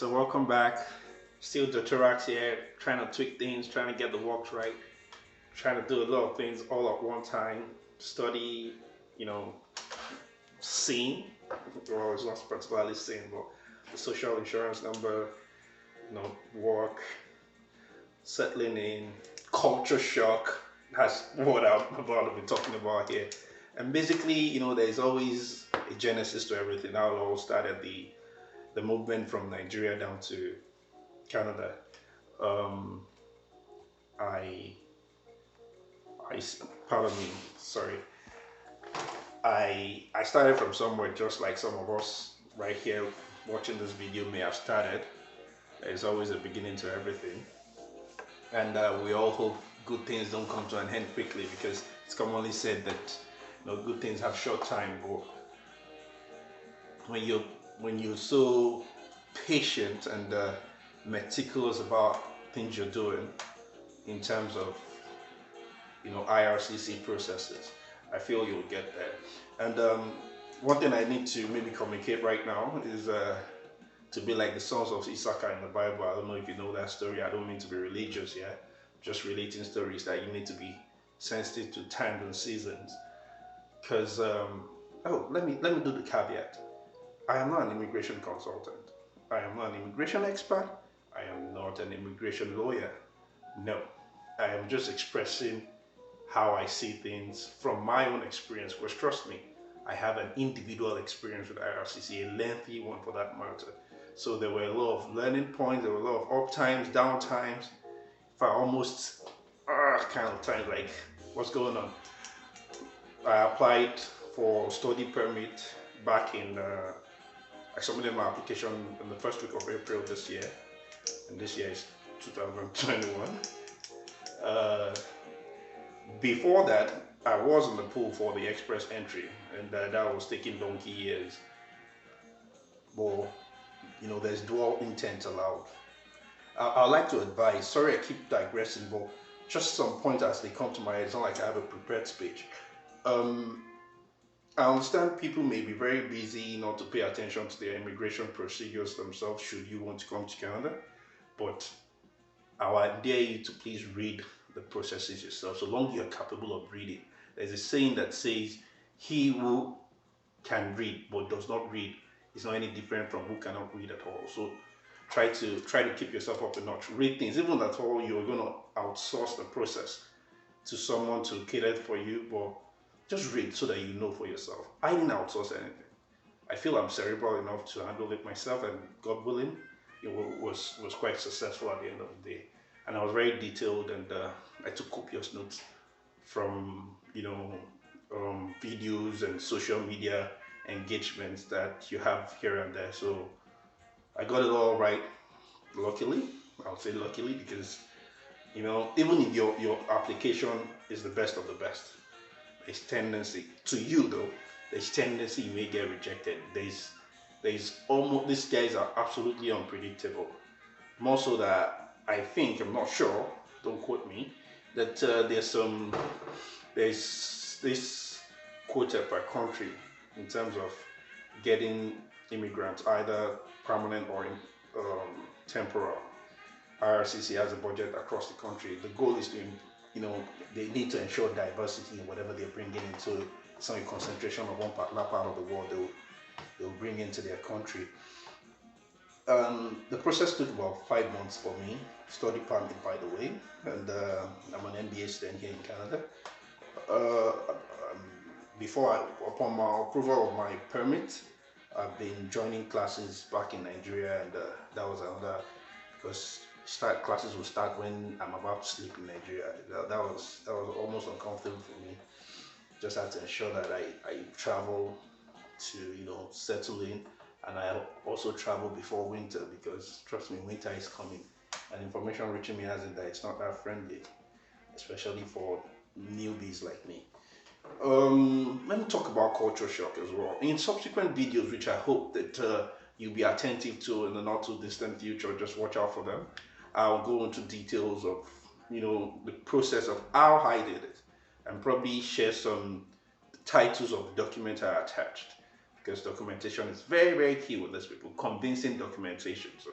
So welcome back. Still Dotorax here, trying to tweak things, trying to get the works right, trying to do a lot of things all at one time. Study, you know, scene. Well, it's not particularly scene, but the social insurance number, work, settling in, culture shock. That's what I'm about to be talking about here. And basically, there's always a genesis to everything. That all started at the movement from Nigeria down to Canada. Um, I, pardon me, sorry. I started from somewhere just like some of us right here watching this video may have started. There's always a beginning to everything, and we all hope good things don't come to an end quickly because it's commonly said that good things have short time. But when you're so patient and meticulous about things you're doing in terms of IRCC processes, I feel you'll get there. And one thing I need to maybe communicate right now is to be like the sons of Issachar in the Bible. I don't know if you know that story. I don't mean to be religious, yeah. Just relating stories that you need to be sensitive to times and seasons. Because let me do the caveat. I am not an immigration consultant. I am not an immigration expert. I am not an immigration lawyer. No, I am just expressing how I see things from my own experience. Because trust me, I have an individual experience with IRCC, a lengthy one for that matter. So there were a lot of learning points, there were a lot of up times, down times. If I almost kind of times like, what's going on? I applied for study permit back in. I submitted my application in the first week of April this year, and this year is 2021. Before that, I was in the pool for the express entry, and that was taking donkey years. But there's dual intent allowed. I'd like to advise. Sorry, I keep digressing, but just some points as they come to my head. It's not like I have a prepared speech. I understand people may be very busy not to pay attention to their immigration procedures themselves should you want to come to Canada, but I would dare you to please read the processes yourself, so long you're capable of reading. There's a saying that says, he who can read but does not read is not any different from who cannot read at all. So try to keep yourself up a notch. Read things, even at all you're going to outsource the process to someone to cater for you, but just read so that you know for yourself. I didn't outsource anything. I feel I'm cerebral enough to handle it myself, and God willing, it was quite successful at the end of the day. And I was very detailed, and I took copious notes from videos and social media engagements that you have here and there. So I got it all right. Luckily, I'll say luckily, because even if your application is the best of the best, there's tendency to you though. There's tendency you may get rejected. There's almost, these guys are absolutely unpredictable. More so that I'm not sure. Don't quote me. That there's this quota per country in terms of getting immigrants, either permanent or temporal. IRCC has a budget across the country. The goal is to, they need to ensure diversity in whatever they're bringing in. So it's not a concentration of one particular part of the world they'll bring into their country. The process took about 5 months for me. Study permit, by the way, and I'm an MBA student here in Canada. Upon my approval of my permit, I've been joining classes back in Nigeria, and that was another, because classes will start when I'm about to sleep in Nigeria. That was almost uncomfortable for me. Just had to ensure that I travel to settle in, and I also travel before winter, because trust me, winter is coming, and information reaching me has it that it's not that friendly, especially for newbies like me. Let me talk about culture shock as well. In subsequent videos, which I hope that you'll be attentive to in the not too distant future, just watch out for them. I'll go into details of the process of how I did it, and probably share some titles of the documents I attached, because documentation is very, very key with these people. Convincing documentation. So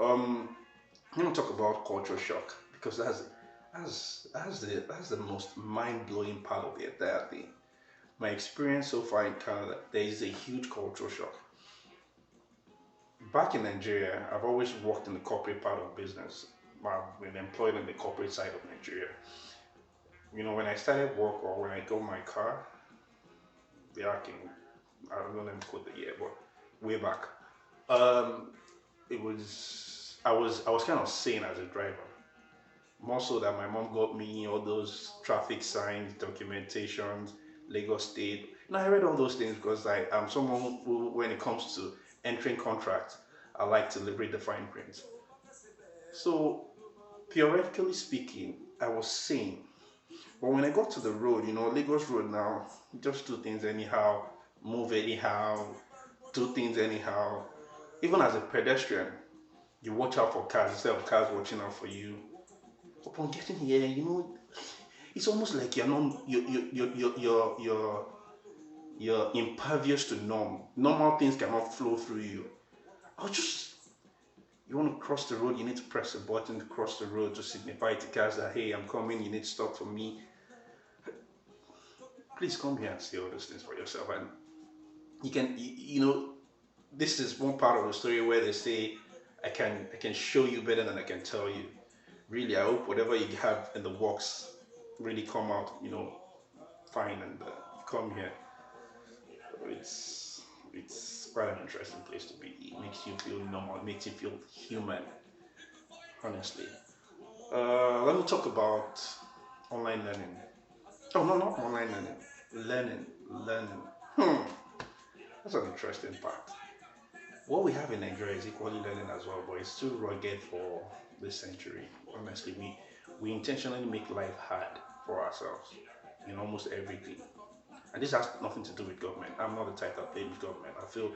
Um, let me talk about culture shock because that's the most mind blowing part of the entire thing. My experience so far in Canada, there is a huge cultural shock. Back in Nigeria, I've always worked in the corporate part of business. I've been employed in the corporate side of Nigeria. When I started work or when I got my car, back in, I don't know, let me quote the year, but way back, um, I was kind of sane as a driver. More so that my mom got me all those traffic signs, documentations, Lagos State. I read all those things because I'm someone who, when it comes to entering contracts, I like to read the fine print. So, theoretically speaking, I was sane. But when I got to the road, Lagos Road now, just do things anyhow, move anyhow, do things anyhow. Even as a pedestrian, you watch out for cars instead of cars watching out for you. Upon getting here, it's almost like you're not you're impervious to norm. Normal things cannot flow through you. I was just You want to cross the road, you need to press a button to cross the road to signify to cars that hey, I'm coming, you need to stop for me. Please come here and see all those things for yourself. And you can this is one part of the story where they say I can show you better than I can tell you. Really, I hope whatever you have in the works really come out, fine and come here. It's quite an interesting place to be. It makes you feel normal. It makes you feel human. Honestly, let me talk about online learning. Oh no, not online learning. Learning. Hmm, that's an interesting part. What we have in Nigeria is equally learning as well, but it's too rugged for this century. Honestly, we intentionally make life hard for ourselves in almost everything. And this has nothing to do with government. I'm not the type that blames government. I feel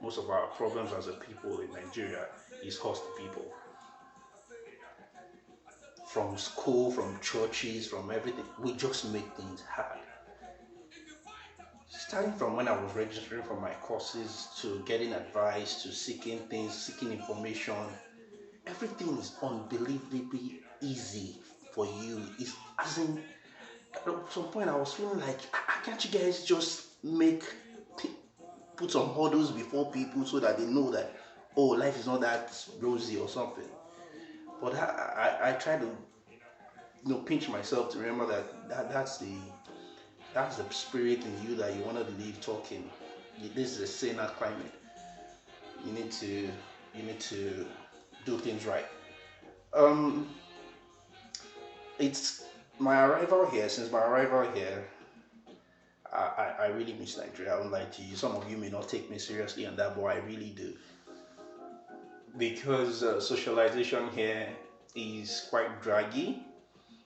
most of our problems as a people in Nigeria is host people. From school, from churches, from everything. We just make things hard. Starting from when I was registering for my courses to getting advice to seeking things, seeking information, everything is unbelievably easy for you. It's as in at some point I was feeling like, can't you guys just put some hurdles before people so that they know that oh life is not that rosy or something. But I try to pinch myself to remember that's the spirit in you that you want to leave talking. This is a saner climate. You need to do things right. Um, it's my arrival here. Since my arrival here, I really miss Nigeria. I won't lie to you. Some of you may not take me seriously on that, but I really do because socialization here is quite draggy.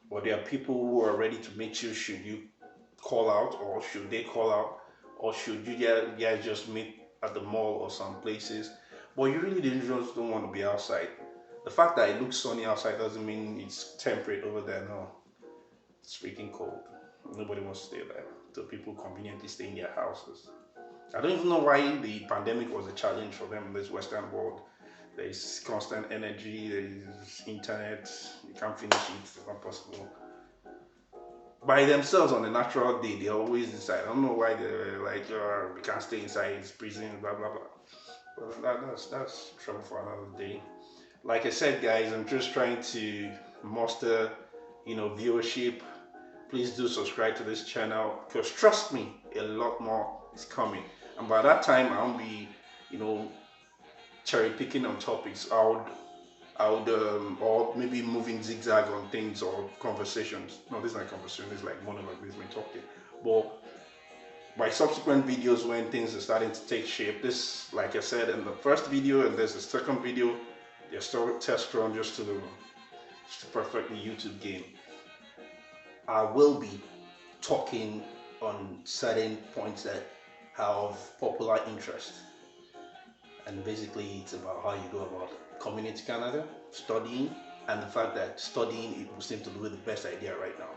But there are people who are ready to meet you should you call out, or should they call out, or should you guys just meet at the mall or some places. But you really just don't want to be outside. The fact that it looks sunny outside doesn't mean it's temperate over there. No, it's freaking cold. Nobody wants to stay there. So people conveniently stay in their houses. I don't even know why the pandemic was a challenge for them in this Western world. There is constant energy, there is internet, you can't finish it, it's not possible. By themselves on a natural day, they always decide. I don't know why they're like, oh, we can't stay inside, it's prison, blah blah blah. But that's trouble for another day. Like I said, guys, I'm just trying to muster, viewership. Please do subscribe to this channel because trust me, a lot more is coming. And by that time, I'll be, you know, cherry picking on topics. I would or maybe moving zigzag on things or conversations. No, this is not conversation. This is like monologue. This is me talking. But by subsequent videos, when things are starting to take shape, this, like I said in the first video, and there's the second video, they're still test run just to perfect the YouTube game. I will be talking on certain points that have popular interest, and basically it's about how you go about coming into Canada, studying, and the fact that studying it will seem to be the best idea right now.